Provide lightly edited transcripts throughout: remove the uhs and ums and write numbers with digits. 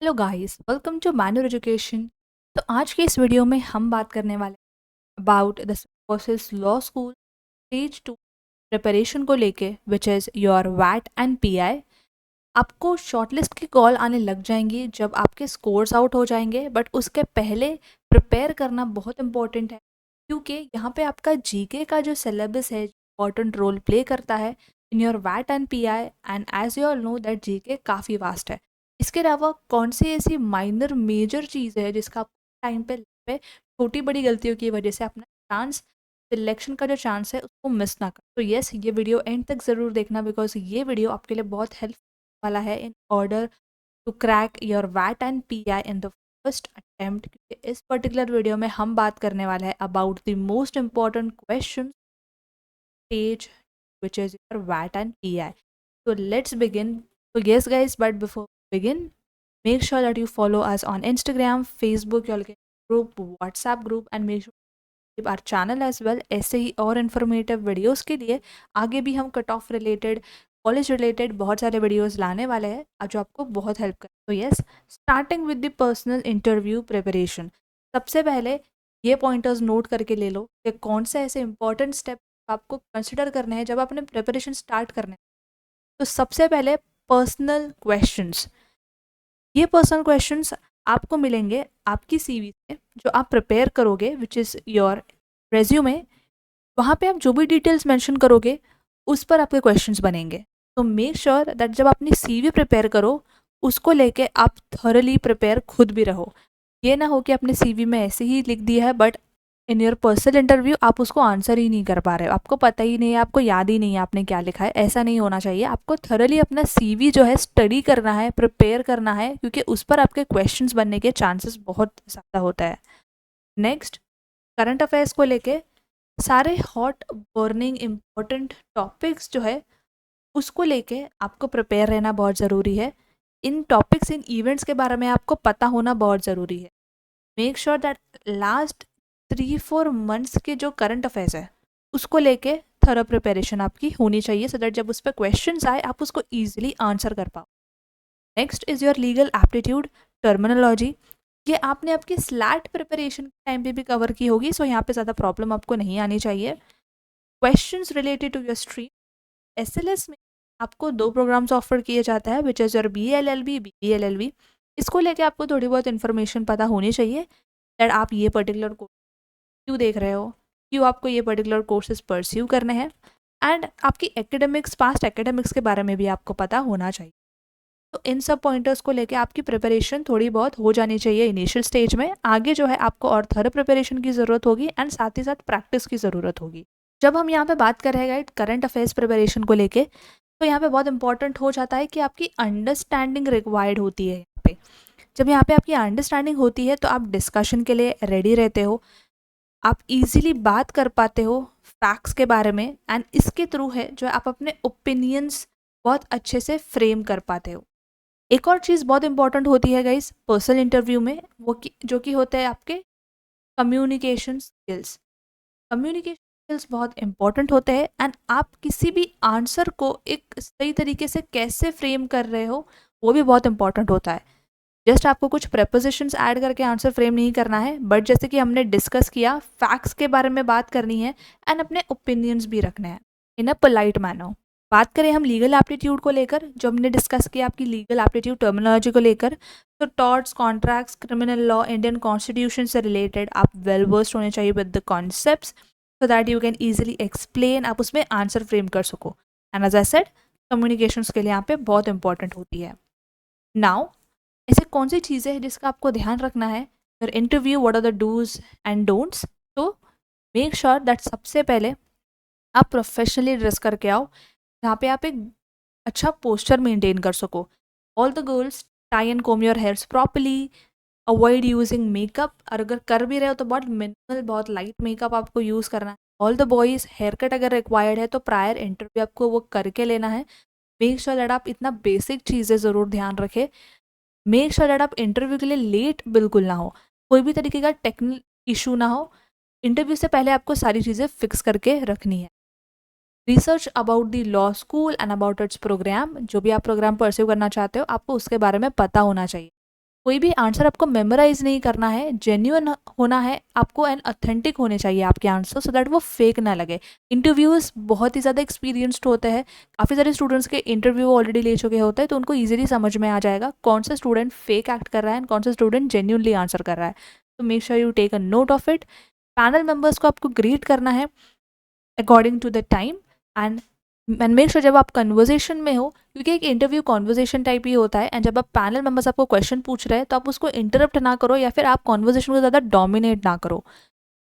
Hello guys, welcome to Manual Education. तो आज के इस वीडियो में हम बात करने वाले about the process law school stage 2 preparation को लेके विच इज़ योर वैट एंड पीआई। आपको शॉर्टलिस्ट की कॉल आने लग जाएंगी जब आपके स्कोर्स आउट हो जाएंगे, बट उसके पहले प्रिपेयर करना बहुत इंपॉर्टेंट है क्योंकि यहाँ पे आपका जीके का जो सिलेबस है इंपॉर्टेंट रोल प्ले करता है इन योर वैट and PI. And as you all know that GK काफ़ी वास्ट है। इसके अलावा कौन सी ऐसी माइनर मेजर चीज़ है जिसका टाइम पे छोटी बड़ी गलतियों की वजह से अपना चांस सिलेक्शन का जो चांस है उसको मिस ना कर। तो यस, ये वीडियो एंड तक ज़रूर देखना बिकॉज ये वीडियो आपके लिए बहुत हेल्प वाला है in order to crack your वैट and PI in the first attempt. क्योंकि इस पर्टिकुलर वीडियो में हम बात करने वाले हैं about the most important question stage which is your VAT and PI. So let's begin. So yes guys, but before we begin, make sure that you follow us on Instagram, Facebook, your group, WhatsApp group, and make sure our channel as well. ऐसे ही और informative videos के लिए आगे भी हम cut off related college related बहुत सारे वीडियोस लाने वाले हैं जो आपको बहुत हेल्प कर। तो yes, starting with the personal interview preparation. सबसे पहले ये पॉइंटर्स नोट करके ले लो कि कौन से ऐसे इंपॉर्टेंट स्टेप आपको कंसिडर करने हैं जब आपने प्रिपरेशन स्टार्ट करना है। तो सबसे पहले पर्सनल क्वेश्चंस। ये पर्सनल क्वेश्चंस आपको मिलेंगे आपकी सीवी से जो आप प्रिपेयर करोगे विच इज़ योर रेज्यूमे। वहाँ पे आप जो भी डिटेल्स मेंशन करोगे उस पर आपके क्वेश्चंस बनेंगे। तो मेक श्योर दैट जब अपनी सीवी प्रिपेयर करो उसको लेके आप थॉरली प्रिपेयर खुद भी रहो। ये ना हो कि अपने सीवी में ऐसे ही लिख दिया है but in your personal interview आप उसको आंसर ही नहीं कर पा रहे हो, आपको पता ही नहीं है, आपको याद ही नहीं है आपने क्या लिखा है। ऐसा नहीं होना चाहिए। आपको थॉरली अपना सीवी जो है स्टडी करना है, प्रिपेयर करना है, क्योंकि उस पर आपके क्वेश्चंस बनने के चांसेस बहुत ज़्यादा होता है। नेक्स्ट, करंट अफेयर्स को लेके सारे हॉट बर्निंग इम्पोर्टेंट टॉपिक्स जो है उसको लेके आपको प्रिपेयर रहना बहुत ज़रूरी है। इन टॉपिक्स इन इवेंट्स के बारे में आपको पता होना बहुत ज़रूरी है। Make sure that last 3-4 months के जो करंट अफेयर्स है उसको लेके थरो प्रिपरेशन आपकी होनी चाहिए सो दैट जब उस पर क्वेश्चन आए आप उसको ईजिली आंसर कर पाओ। Next is your legal aptitude terminology. ये आपने आपकी स्लैट प्रिपरेशन के टाइम पे भी कवर की होगी, सो यहाँ पे ज़्यादा प्रॉब्लम आपको नहीं आनी चाहिए। Questions related to your stream. SLS में आपको 2 प्रोग्राम्स ऑफर किए जाता है which is your BLLB, BBLLB। इसको लेके आपको थोड़ी बहुत इन्फॉर्मेशन पता होनी चाहिए दैट आप ये पर्टिकुलर कोर्स क्यों देख रहे हो, क्यों आपको ये पर्टिकुलर कोर्सेज परस्यू करने हैं, एंड आपकी एकेडमिक्स पास्ट एकेडमिक्स के बारे में भी आपको पता होना चाहिए। तो इन सब पॉइंटर्स को लेके आपकी प्रिपरेशन थोड़ी बहुत हो जानी चाहिए इनिशियल स्टेज में। आगे जो है आपको और थरो प्रिपरेशन की ज़रूरत होगी एंड साथ ही साथ प्रैक्टिस की ज़रूरत होगी। जब हम यहाँ पे बात कर रहे हैं करंट अफेयर्स प्रिपरेशन को लेके, तो यहाँ पे बहुत इंपॉर्टेंट हो जाता है कि आपकी अंडरस्टैंडिंग रिक्वायर्ड होती है। यहाँ पे जब यहाँ पे आपकी अंडरस्टैंडिंग होती है तो आप डिस्कशन के लिए रेडी रहते हो, आप इजीली बात कर पाते हो फैक्ट्स के बारे में, एंड इसके थ्रू है जो आप अपने ओपिनियंस बहुत अच्छे से फ्रेम कर पाते हो। एक और चीज़ बहुत इंपॉर्टेंट होती है गाइस पर्सनल इंटरव्यू में, जो कि होता है आपके कम्युनिकेशन स्किल्स। कम्युनिकेशन स्किल्स बहुत इंपॉर्टेंट होते हैं एंड आप किसी भी आंसर को एक सही तरीके से कैसे फ्रेम कर रहे हो वो भी बहुत इंपॉर्टेंट होता है। जस्ट आपको कुछ प्रेपोजिशंस ऐड करके आंसर फ्रेम नहीं करना है, बट जैसे कि हमने डिस्कस किया फैक्ट्स के बारे में बात करनी है एंड अपने ओपिनियंस भी रखने हैं इन अ पोलाइट मैनर। बात करें हम लीगल एप्टीट्यूड को लेकर, जो हमने डिस्कस किया आपकी लीगल एप्टीट्यूड टर्मिनोलॉजी को लेकर, तो torts, contracts, criminal law, Indian constitution से रिलेटेड आप वेल वर्स्ड होने चाहिए with the concepts so that you can easily explain, आप उसमें आंसर फ्रेम कर सको। And as I said communications के लिए यहाँ पे बहुत इंपॉर्टेंट होती है। नाउ ऐसे कौन सी चीज़ें हैं जिसका आपको ध्यान रखना है फिर interview, what are the do's and don'ts. तो मेक श्योर दैट सबसे पहले आप प्रोफेशनली ड्रेस करके आओ जहाँ पे आप एक अच्छा पोस्चर मेंटेन कर सको। All the girls tie and comb your hairs properly, avoid using makeup, और अगर कर भी रहे हो तो बहुत मिनिमल, बहुत लाइट मेकअप आपको यूज़ करना है। All the boys hair cut अगर रिक्वायर्ड है तो प्रायर इंटरव्यू आपको वो करके लेना है। मेक श्योर दैट आप इतना बेसिक चीज़ें ज़रूर ध्यान रखें। मेक श्योर दैट आप इंटरव्यू के लिए लेट बिल्कुल ना हो, कोई भी तरीके का टेक्निकल इशू ना हो। इंटरव्यू से पहले आपको सारी चीज़ें फिक्स करके रखनी है। Research about the law school and about its program, जो भी आप प्रोग्राम परस्यू करना चाहते हो आपको उसके बारे में पता होना चाहिए। कोई भी आंसर आपको मेमोराइज नहीं करना है, जेन्युइन होना है आपको एंड ऑथेंटिक होने चाहिए आपके आंसर, सो दैट वो फेक ना लगे। इंटरव्यूज़ बहुत ही ज़्यादा एक्सपीरियंस्ड होते हैं, काफ़ी सारे स्टूडेंट्स के इंटरव्यू ऑलरेडी ले चुके होते हैं, तो उनको ईजिली समझ में आ जाएगा कौन सा स्टूडेंट फेक एक्ट कर रहा है एंड कौन सा स्टूडेंट जेन्यूनली आंसर कर रहा है। तो make sure you take a note of it. Panel members को आपको ग्रीट करना है according to the time and make sure जब आप कन्वर्जेशन में हो, क्योंकि एक इंटरव्यू कॉन्वर्जेशन टाइप ही होता है, एंड जब आप पैनल मेंबर्स आपको क्वेश्चन पूछ रहे हैं तो आप उसको इंटरप्ट ना करो या फिर आप कॉन्वर्जेशन को ज़्यादा डोमिनेट ना करो।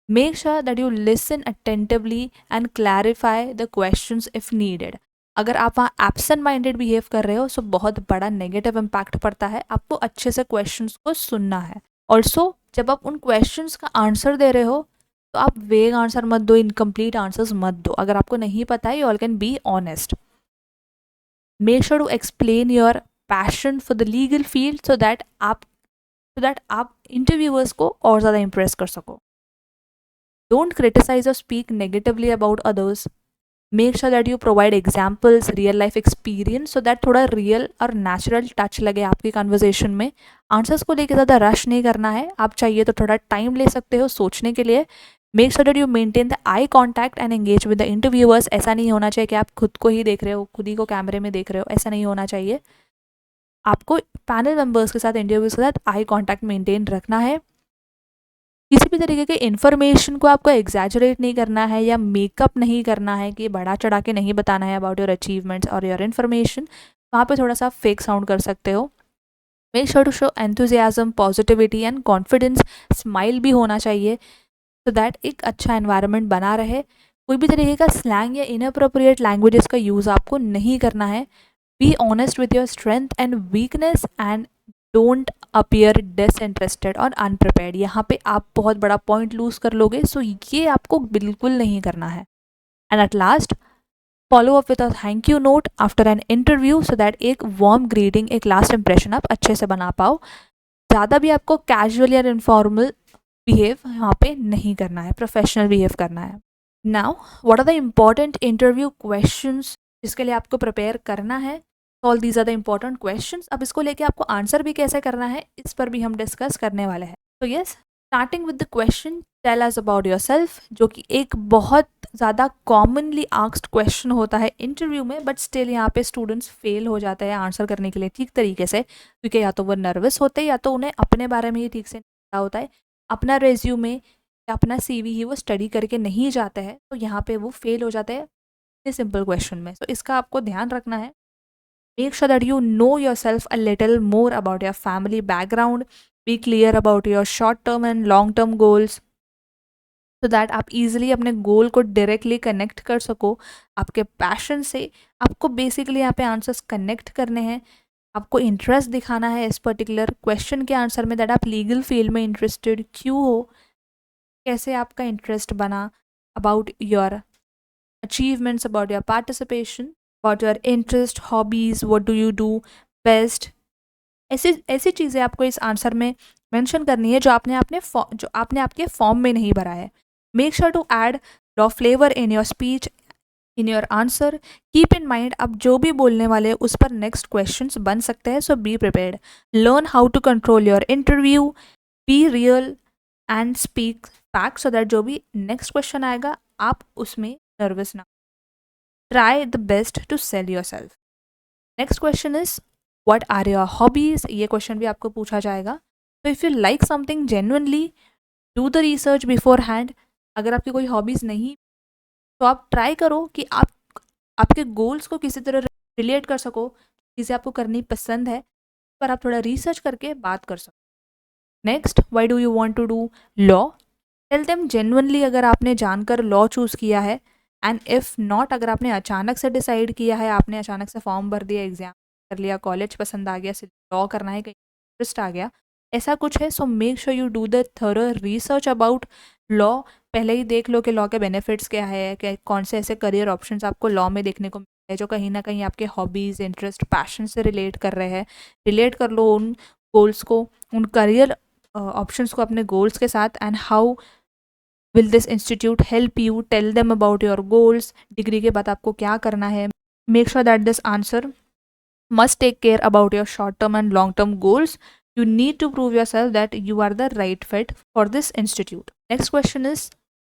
Make sure that you listen attentively and clarify the questions if needed. अगर आप वहाँ एब्सेंट माइंडेड बिहेव कर रहे हो तो बहुत बड़ा नेगेटिव इम्पैक्ट पड़ता है। आपको अच्छे से क्वेश्चंस को सुनना है। ऑल्सो जब आप उन क्वेश्चंस का आंसर दे रहे हो तो आप वेग आंसर मत दो, इनकम्प्लीट आंसर्स मत दो। अगर आपको नहीं पता है, you all can be honest. Make sure to explain your passion for the legal field so that आप इंटरव्यूअर्स को और ज़्यादा इंप्रेस कर सको। डोंट क्रिटिसाइज और speak negatively about others. Make sure that you provide examples, real life experience, so that थोड़ा real और natural touch लगे आपकी कन्वर्जेशन में। आंसर्स को लेकर ज़्यादा रश नहीं करना है, आप चाहिए तो थोड़ा टाइम ले सकते हो सोचने के लिए। Make sure that you maintain the eye contact and engage with the interviewers. ऐसा नहीं होना चाहिए कि आप खुद को ही देख रहे हो, खुद ही को कैमरे में देख रहे हो, ऐसा नहीं होना चाहिए। आपको पैनल मेंबर्स के साथ, इंटरव्यूअर्स के साथ आई कॉन्टैक्ट मेंटेन रखना है। किसी भी तरीके के इन्फॉर्मेशन को आपको एग्जैजरेट नहीं करना है या मेकअप नहीं करना है, कि बढ़ा चढ़ा के नहीं बताना है अबाउट योर अचीवमेंट्स और योर इन्फॉर्मेशन। वहाँ पे थोड़ा सा फेक साउंड कर सकते हो। Make sure to show enthusiasm, positivity and confidence. Smile भी होना चाहिए सो दैट एक अच्छा एनवायरनमेंट बना रहे। कोई भी तरीके का स्लैंग या इनअप्रोप्रिएट लैंग्वेजेस का यूज़ आपको नहीं करना है। Be honest with your strength and weakness and don't appear disinterested और अनप्रिपेयर्ड। यहाँ पे आप बहुत बड़ा पॉइंट लूज कर लोगे, सो ये आपको बिल्कुल नहीं करना है। And at last, follow up with a thank you note after an interview so that एक वार्म ग्रीटिंग, एक लास्ट इंप्रेशन आप अच्छे से बना पाओ। ज़्यादा भी आपको कैजुअल या इनफॉर्मल बिहेव यहाँ पे नहीं करना है, प्रोफेशनल बिहेव करना है। Now what are the important interview questions जिसके लिए आपको प्रिपेयर करना है। All these are the important questions. अब इसको लेके आपको आंसर भी कैसे करना है, इस पर भी हम डिस्कस करने वाले हैं। तो yes, starting with the question tell us about yourself, जो कि एक बहुत ज़्यादा कॉमनली आस्क्ड क्वेश्चन होता है इंटरव्यू में, बट स्टिल यहाँ पे स्टूडेंट्स फेल हो जाते हैं आंसर करने के लिए ठीक तरीके से, क्योंकि या तो वो नर्वस होते हैं या तो उन्हें अपने बारे में ही ठीक से नहीं पता होता है, अपना रेज्यूमे या अपना CV ही वो स्टडी करके नहीं जाते हैं, तो यहाँ पे वो फेल हो जाते हैं इतने सिंपल क्वेश्चन में। तो इसका आपको ध्यान रखना है। Make sure that you know yourself a little more about your family background. Be clear about your short term and long term goals so that आप easily अपने गोल को डायरेक्टली कनेक्ट कर सको आपके पैशन से। आपको बेसिकली यहाँ पे आंसर्स कनेक्ट करने हैं, आपको इंटरेस्ट दिखाना है इस पर्टिकुलर क्वेश्चन के आंसर में, दैट आप लीगल फील्ड में इंटरेस्टेड क्यों हो, कैसे आपका इंटरेस्ट बना, about your achievements, about your participation, about your interest, hobbies, what do you do best। ऐसी चीज़ें आपको इस आंसर में मेंशन करनी है जो आपने आपके फॉर्म में नहीं भरा है। Make sure to add raw flavour in your speech, in your answer. Keep in mind आप जो भी बोलने वाले उस पर नेक्स्ट क्वेश्चंस बन सकते हैं, so be prepared. Learn how to control your interview, be real and speak fact so that जो भी नेक्स्ट क्वेश्चन आएगा आप उसमें नर्वस ना। Try the best to sell your self. Next question is what are your hobbies. ये question भी आपको पूछा जाएगा। तो if you like something genuinely, do the research beforehand. अगर आपकी कोई हॉबीज़ नहीं तो आप ट्राई करो कि आप आपके गोल्स को किसी तरह रिलेट कर सको, चीज़ें आपको करनी पसंद है, पर आप थोड़ा रिसर्च करके बात कर सको। Next, why do you want to do law. Tell them genuinely अगर आपने जानकर लॉ चूज़ किया है, एंड इफ़ नॉट अगर आपने अचानक से डिसाइड किया है, आपने अचानक से फॉर्म भर दिया, एग्जाम कर लिया, कॉलेज पसंद आ गया, सिर्फ लॉ करना है, कहीं इंटरेस्ट आ गया, ऐसा कुछ है, so make sure you do the thorough research about law. पहले ही देख लो कि लॉ के बेनिफिट्स क्या है, कि कौन से ऐसे करियर ऑप्शंस आपको लॉ में देखने को मिलते हैं जो कहीं ना कहीं आपके हॉबीज़, इंटरेस्ट, पैशन से रिलेट कर रहे हैं। रिलेट कर लो उन गोल्स को, उन करियर ऑप्शंस को अपने गोल्स के साथ। And how will this institute help you, tell them about your goals. Degree के बाद आपको क्या करना है। Make sure that this answer must take care about your short term and long term goals, You need to prove yourself that you are the right fit for this institute. Next question is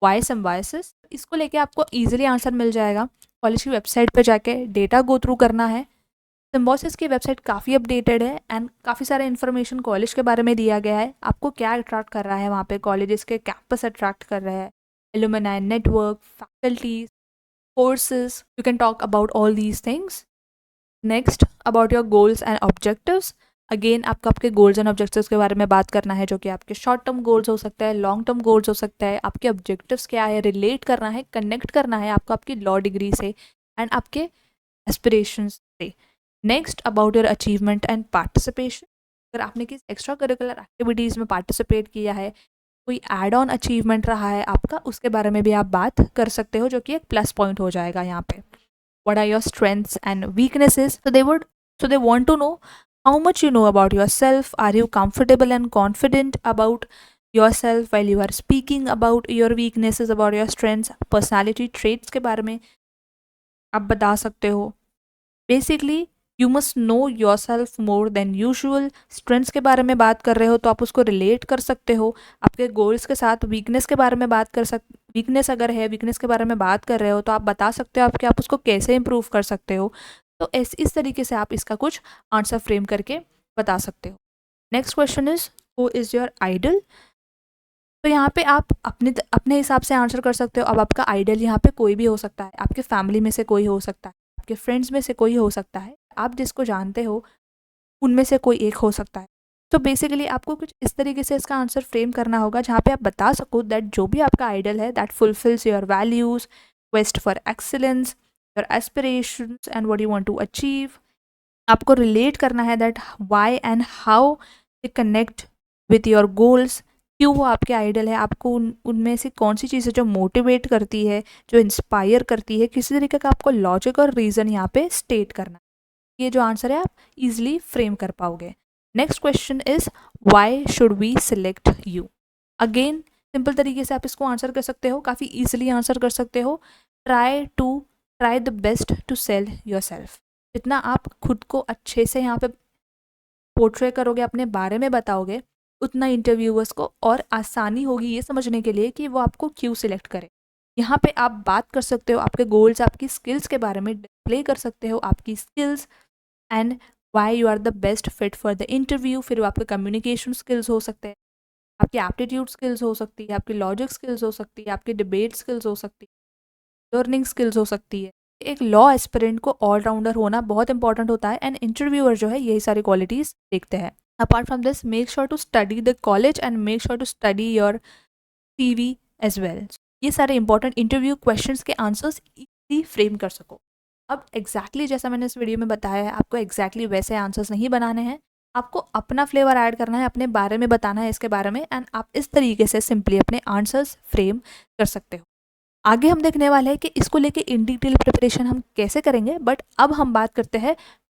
why symbiosis. इसको लेके आपको easily answer मिल जाएगा. College की website पे जाके data go through करना है. Symbiosis की वेबसाइट काफ़ी अपडेटेड है एंड काफ़ी सारा इन्फॉर्मेशन कॉलेज के बारे में दिया गया है. आपको क्या अट्रैक्ट कर रहा है वहाँ पे, कॉलेजेस के कैंपस अट्रैक्ट कर रहा है, alumni network, faculties, courses. You can talk about all these things. Next about your goals and objectives. Again आपको आपके गोल्स एंड ऑब्जेक्टिव्स के बारे में बात करना है, जो कि आपके शॉर्ट टर्म गोल्स हो सकता है, लॉन्ग टर्म गोल्स हो सकता है. आपके ऑब्जेक्टिव्स क्या है, रिलेट करना है, कनेक्ट करना है आपको आपकी लॉ डिग्री से एंड आपके एस्पिरेशंस से. Next about your achievement and participation. अगर आपने किसी एक्स्ट्रा करिकुलर एक्टिविटीज़ में पार्टिसिपेट किया है, कोई एड ऑन अचीवमेंट रहा है आपका, उसके बारे में भी आप बात कर सकते हो, जो कि एक प्लस पॉइंट हो जाएगा यहाँ पे. What are your strengths and weaknesses? So they want to know how much you know about yourself. Are you comfortable and confident about yourself while you are speaking about your weaknesses, about your strengths? Personality traits के बारे में आप बता सकते हो. Basically you must know yourself more than usual. Strengths के बारे में बात कर रहे हो तो आप उसको रिलेट कर सकते हो आपके गोल्स के साथ. वीकनेस के बारे में बात कर वीकनेस अगर है, वीकनेस के बारे में बात कर रहे हो तो आप बता सकते हो कि आप उसको कैसे इम्प्रूव कर सकते हो. तो इस तरीके से आप इसका कुछ आंसर फ्रेम करके बता सकते हो. Next question is who is your idol. तो यहाँ पे आप अपने हिसाब से आंसर कर सकते हो. अब आपका आइडल यहाँ पे कोई भी हो सकता है, आपके फैमिली में से कोई हो सकता है, आपके फ्रेंड्स में से कोई हो सकता है, आप जिसको जानते हो उनमें से कोई एक हो सकता है. तो बेसिकली आपको कुछ इस तरीके से इसका आंसर फ्रेम करना होगा जहाँ पे आप बता सको दैट जो भी आपका आइडल है that fulfills your values, quest for excellence, your aspirations and what you want to achieve. आपको रिलेट करना है that why and how they connect with your goals. क्यों वो आपके आइडल है, आपको उनमें से कौन सी चीज़ है जो मोटिवेट करती है, जो इंस्पायर करती है. किसी तरीके का आपको लॉजिक और रीज़न यहाँ पे स्टेट करना है. ये जो आंसर है आप इजीली फ्रेम कर पाओगे. Next question is why should we select you. Again simple तरीके से आप इसको आंसर कर सकते हो, काफ़ी इजीली आंसर कर सकते हो. Try the best to sell your self. जितना आप खुद को अच्छे से यहाँ पे पोर्ट्रे करोगे, अपने बारे में बताओगे, उतना इंटरव्यूअर्स को और आसानी होगी ये समझने के लिए कि वो आपको क्यों सिलेक्ट करे. यहाँ पे आप बात कर सकते हो आपके गोल्स, आपकी स्किल्स के बारे में डिस्प्ले कर सकते हो आपकी skills and why you are the best fit for the interview. फिर वो आपके कम्युनिकेशन स्किल्स हो सकते हैं, आपकी एप्टीट्यूड स्किल्स हो सकती है, आपकी लॉजिक स्किल्स हो सकती है, आपकी डिबेट स्किल्स हो सकती है, लर्निंग स्किल्स हो सकती है. एक लॉ एस्पिरेंट को ऑलराउंडर होना बहुत इंपॉर्टेंट होता है एंड इंटरव्यूअर जो है यही सारी क्वालिटीज़ देखते हैं. Apart from this make sure to study the college and make sure to study your CV as well. ये सारे इंपॉर्टेंट इंटरव्यू क्वेश्चंस के आंसर्स इजीली फ्रेम कर सको. अब एग्जैक्टली जैसा मैंने इस वीडियो में बताया है, आपको एग्जैक्टली वैसे आंसर्स नहीं बनाने हैं, आपको अपना फ्लेवर ऐड करना है, अपने बारे में बताना है इसके बारे में एंड आप इस तरीके से सिंपली अपने आंसर्स फ्रेम कर सकते हो. आगे हम देखने वाले हैं कि इसको लेके इन डिटेल प्रिपरेशन हम कैसे करेंगे. बट अब हम बात करते हैं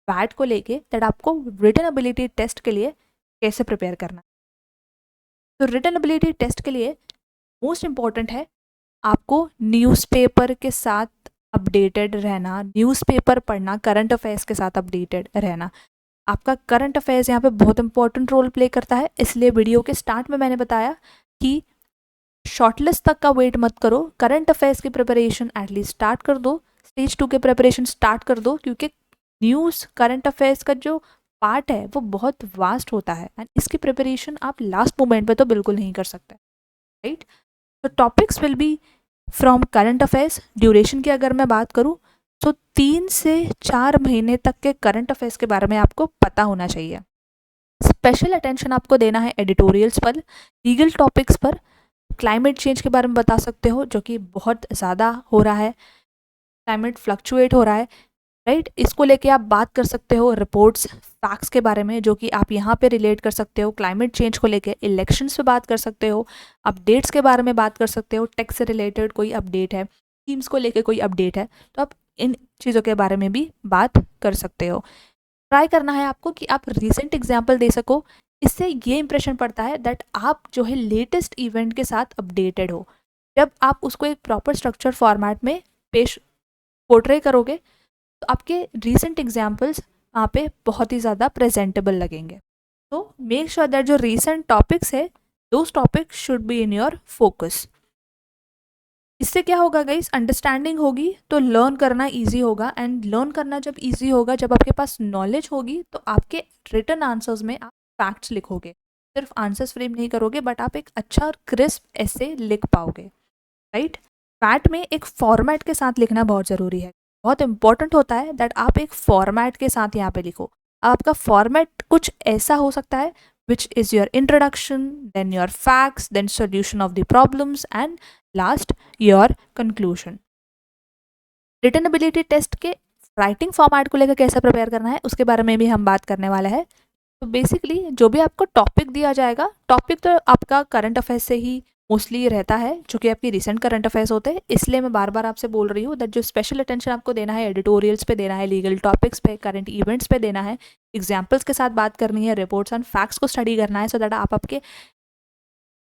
वैट को लेके, दैट आपको रिटन एबिलिटी टेस्ट के लिए कैसे प्रिपेयर करना है. तो रिटन एबिलिटी टेस्ट के लिए मोस्ट इम्पॉर्टेंट है आपको न्यूज़पेपर के साथ अपडेटेड रहना, न्यूज़पेपर पढ़ना, करंट अफेयर्स के साथ अपडेटेड रहना. आपका करंट अफेयर्स यहाँ पे बहुत इंपॉर्टेंट रोल प्ले करता है. इसलिए वीडियो के स्टार्ट में मैंने बताया कि शॉर्टलिस्ट तक का वेट मत करो, करंट अफेयर्स की प्रिपरेशन एटलीस्ट स्टार्ट कर दो, स्टेज 2 के प्रिपरेशन स्टार्ट कर दो, क्योंकि न्यूज़ करंट अफेयर्स का जो पार्ट है वो बहुत वास्ट होता है एंड इसकी प्रिपरेशन आप लास्ट मोमेंट पे तो बिल्कुल नहीं कर सकते. राइट. तो topics will be from current affairs. Duration की अगर मैं बात करूँ तो 3 से 4 महीने तक के करंट अफेयर्स के बारे में आपको पता होना चाहिए. स्पेशल अटेंशन आपको देना है एडिटोरियल्स पर, लीगल टॉपिक्स पर, क्लाइमेट चेंज के बारे में बता सकते हो जो कि बहुत ज़्यादा हो रहा है, क्लाइमेट फ्लक्चुएट हो रहा है. राइट. इसको लेके आप बात कर सकते हो रिपोर्ट्स, फैक्ट्स के बारे में जो कि आप यहाँ पे रिलेट कर सकते हो. क्लाइमेट चेंज को लेके इलेक्शंस पे बात कर सकते हो, अपडेट्स के बारे में बात कर सकते हो, टेक से रिलेटेड कोई अपडेट है, स्कीम्स को लेके कोई अपडेट है तो आप इन चीज़ों के बारे में भी बात कर सकते हो. ट्राई करना है आपको कि आप रिसेंट एग्जाम्पल दे सको. इससे ये इंप्रेशन पड़ता है दैट आप जो है लेटेस्ट इवेंट के साथ अपडेटेड हो. जब आप उसको एक प्रॉपर स्ट्रक्चर फॉर्मेट में पोर्ट्रे करोगे तो आपके रीसेंट एग्जाम्पल्स वहाँ पे बहुत ही ज़्यादा प्रेजेंटेबल लगेंगे. तो मेक श्योर दैट जो रीसेंट टॉपिक्स है those topics should be in your focus. इससे क्या होगा गाइस, अंडरस्टैंडिंग होगी तो लर्न करना इजी होगा, एंड लर्न करना जब इजी होगा, जब आपके पास नॉलेज होगी, तो आपके रिटन आंसर्स में आप फैक्ट्स लिखोगे, सिर्फ आंसर्स फ्रेम नहीं करोगे, बट आप एक अच्छा और क्रिस्प ऐसे लिख पाओगे, राइट। फैट में एक फॉर्मेट के साथ लिखना बहुत ज़रूरी है, बहुत इंपॉर्टेंट होता है दैट आप एक फॉर्मेट के साथ यहाँ पे लिखो। आपका फॉर्मेट कुछ ऐसा हो सकता है which is your introduction, then your facts, then solution of the problems, and last your conclusion. Written ability test के राइटिंग फॉर्मेट को लेकर कैसे प्रिपेयर करना है उसके बारे में भी हम बात करने वाले हैं। तो बेसिकली जो भी आपको टॉपिक दिया जाएगा, टॉपिक तो आपका करंट अफेयर्स से ही मोस्टली रहता है, जो कि आपकी रिसेंट करंट अफेयर्स होते हैं, इसलिए मैं बार बार आपसे बोल रही हूँ दैट जो स्पेशल अटेंशन आपको देना है एडिटोरियल्स पे देना है, लीगल टॉपिक्स पे, करंट इवेंट्स पे देना है, एग्जाम्पल्स के साथ बात करनी है, रिपोर्ट्स एंड फैक्ट्स को स्टडी करना है, सो दैट आप आपके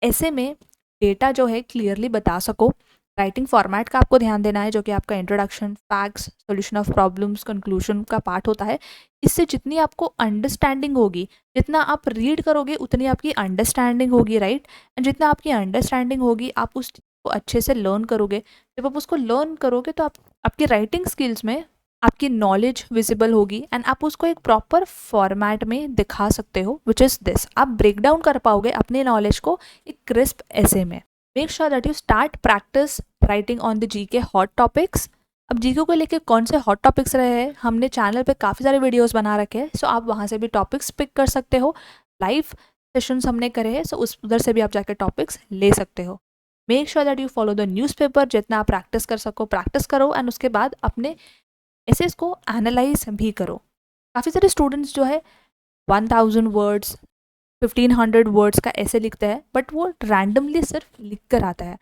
ऐसे में डेटा जो है क्लियरली बता सको। राइटिंग फॉर्मेट का आपको ध्यान देना है, जो कि आपका introduction, facts, solution of problems, conclusion का पार्ट होता है। इससे जितनी आपको अंडरस्टैंडिंग होगी, जितना आप रीड करोगे उतनी आपकी अंडरस्टैंडिंग होगी, राइट। एंड जितना आपकी अंडरस्टैंडिंग होगी, आप उस चीज़ को अच्छे से लर्न करोगे। जब आप उसको लर्न करोगे तो आप आपकी राइटिंग स्किल्स में आपकी नॉलेज विजिबल होगी, एंड आप उसको एक प्रॉपर फॉर्मेट में दिखा सकते हो, विच इज़ दिस। आप ब्रेक डाउन कर पाओगे अपने नॉलेज को एक क्रिस्प ऐसे में। Make sure that you start practice writing on the GK hot topics. अब जीके को लेके कौन से हॉट टॉपिक्स रहे हैं, हमने चैनल पे काफ़ी सारे वीडियोस बना रखे हैं, सो आप वहाँ से भी टॉपिक्स पिक कर सकते हो। लाइव सेशंस हमने करे हैं, सो उधर से भी आप जाकर टॉपिक्स ले सकते हो। Make sure that you follow the newspaper, जितना आप प्रैक्टिस कर सको प्रैक्टिस करो, एंड उसके बाद अपने ऐसे इसको एनालाइज भी करो। काफ़ी सारे स्टूडेंट्स जो है 1000 वर्ड्स 1500 वर्ड्स का ऐसे लिखते हैं, बट वो रैंडमली सिर्फ लिख कर आता है।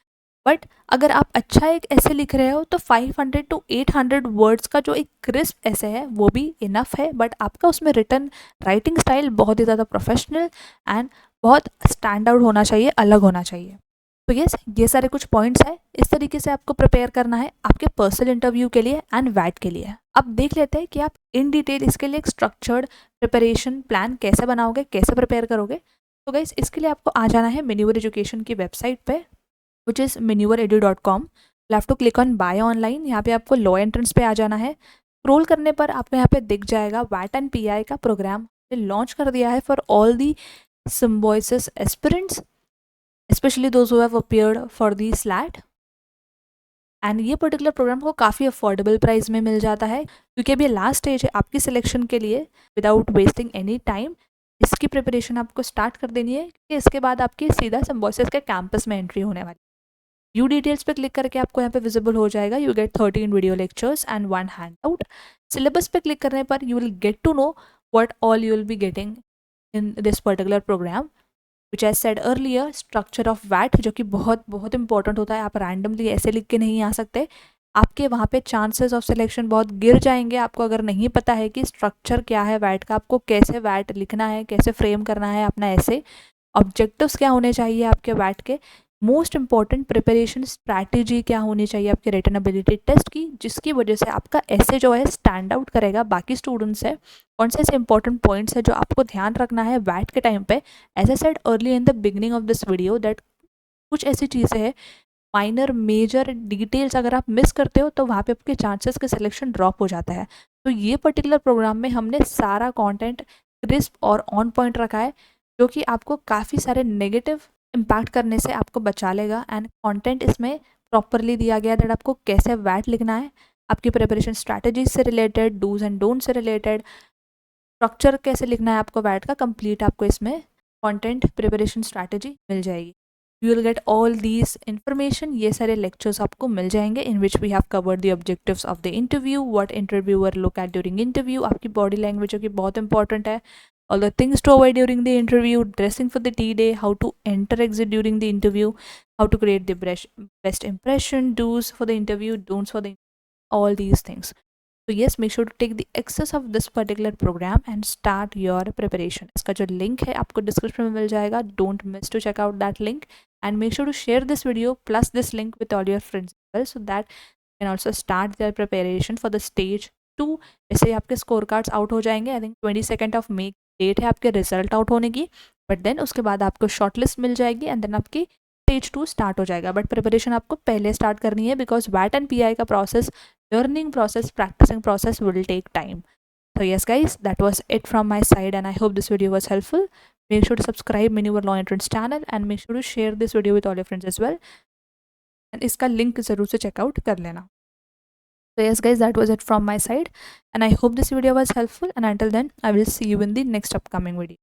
बट अगर आप अच्छा एक ऐसे लिख रहे हो तो 500 to 800 वर्ड्स का जो एक क्रिस्प ऐसे है वो भी इनफ है, बट आपका उसमें रिटन राइटिंग स्टाइल बहुत ही ज़्यादा प्रोफेशनल एंड बहुत स्टैंड आउट होना चाहिए, अलग होना चाहिए। तो ये सारे कुछ पॉइंट्स हैं, इस तरीके से आपको प्रिपेयर करना है आपके पर्सनल इंटरव्यू के लिए एंड वैट के लिए। अब देख लेते हैं कि आप इन डिटेल इसके लिए एक स्ट्रक्चर्ड प्रिपरेशन प्लान कैसे बनाओगे, कैसे प्रिपेयर करोगे। तो गाइस इसके लिए आपको आ जाना है मिन्यूवर एजुकेशन की वेबसाइट पे, which is mineweredu.com। You have to click on buy online. यहाँ पे आपको लॉ एंट्रेंस पे आ जाना है। स्क्रॉल करने पर आपको यहाँ पे दिख जाएगा वैट एंड पीआई का प्रोग्राम लॉन्च कर दिया है for all the Symbiosis aspirants, specially those who have appeared for the slate. And ये पर्टिकुलर प्रोग्राम को काफ़ी अफोर्डेबल प्राइस में मिल जाता है, क्योंकि अभी लास्ट स्टेज है आपकी सिलेक्शन के लिए। विदाउट वेस्टिंग एनी टाइम इसकी प्रिपरेशन आपको स्टार्ट कर देनी है, क्योंकि इसके बाद आपकी सीधा सिम्बॉयसिस के कैंपस में एंट्री होने वाली। व्यू डिटेल्स पे क्लिक करके आपको यहाँ पे विजिबल हो जाएगा, you get 13 video lectures and 1 hand out. Syllabus पे क्लिक करने पर you will get to know what all you will be getting in this particular program, which I said earlier. Structure of वैट जो कि बहुत बहुत इंपॉर्टेंट होता है, आप रैंडमली ऐसे लिख के नहीं आ सकते, आपके वहाँ पे चांसेस ऑफ सिलेक्शन बहुत गिर जाएंगे आपको अगर नहीं पता है कि स्ट्रक्चर क्या है वैट का, आपको कैसे वैट लिखना है, कैसे फ्रेम करना है अपना ऐसे, ऑब्जेक्टिव्स क्या होने चाहिए आपके वैट के, मोस्ट इंपॉर्टेंट प्रिपरेशन स्ट्रैटेजी क्या होनी चाहिए आपके रिटन एबिलिटी टेस्ट की, जिसकी वजह से आपका ऐसे जो है स्टैंड आउट करेगा बाकी स्टूडेंट्स से। कौन से ऐसे इंपॉर्टेंट पॉइंट्स है जो आपको ध्यान रखना है वैट के टाइम पे। As I said early in the beginning of this video that कुछ ऐसी चीज़ें हैं, माइनर मेजर डिटेल्स अगर आप मिस करते हो तो वहाँ पे आपके चांसेस के सिलेक्शन ड्रॉप हो जाता है। तो ये पर्टिकुलर प्रोग्राम में हमने सारा कंटेंट क्रिस्प और ऑन पॉइंट रखा है, जो कि आपको काफ़ी सारे नेगेटिव इम्पैक्ट करने से आपको बचा लेगा। एंड कंटेंट इसमें प्रॉपरली दिया गया दैट आपको कैसे वैट लिखना है, आपकी प्रिपरेशन स्ट्रैटेजीज से रिलेटेड, डूज एंड डोंट से रिलेटेड, स्ट्रक्चर कैसे लिखना है आपको वैट का कंप्लीट आपको इसमें कंटेंट प्रिपरेशन स्ट्रैटेजी मिल जाएगी। You will get all these information, ये सारे लेक्चर्स आपको मिल जाएंगे in which we have covered the objectives of the interview, what interviewer look at during interview, आपकी बॉडी लैंग्वेज जो कि बहुत इंपॉर्टेंट है, all the things to avoid during the interview, dressing for the tea-day, how to enter exit during the interview, how to create the best impression, do's for the interview, don'ts for the all these things. So yes, make sure to take the access of this particular program and start your preparation. इसका जो link है आपको description में मिल जाएगा, don't miss to check out that link and make sure to share this video plus this link with all your friends as well, so that they can also start their preparation for the stage 2। ऐसे ही आपके score cards out हो जाएंगे, I think 22nd of May date है आपके result out होने की, but then उसके बाद आपको शॉर्ट लिस्ट मिल जाएगी एंड देन आपकी स्टेज 2 स्टार्ट हो जाएगा। बट प्रिपरेशन आपको पहले स्टार्ट करनी है बिकॉज वैट एंड पी का process, learning process, practicing process will take time. So yes guys, that was it from my side and I hope this video was helpful. Make sure to subscribe Mini Law Entrance channel and make sure to share this video with all your friends as well. And इसका link ज़रूर से check out कर लेना. So yes guys, that was it from my side and I hope this video was helpful and until then I will see you in the next upcoming video.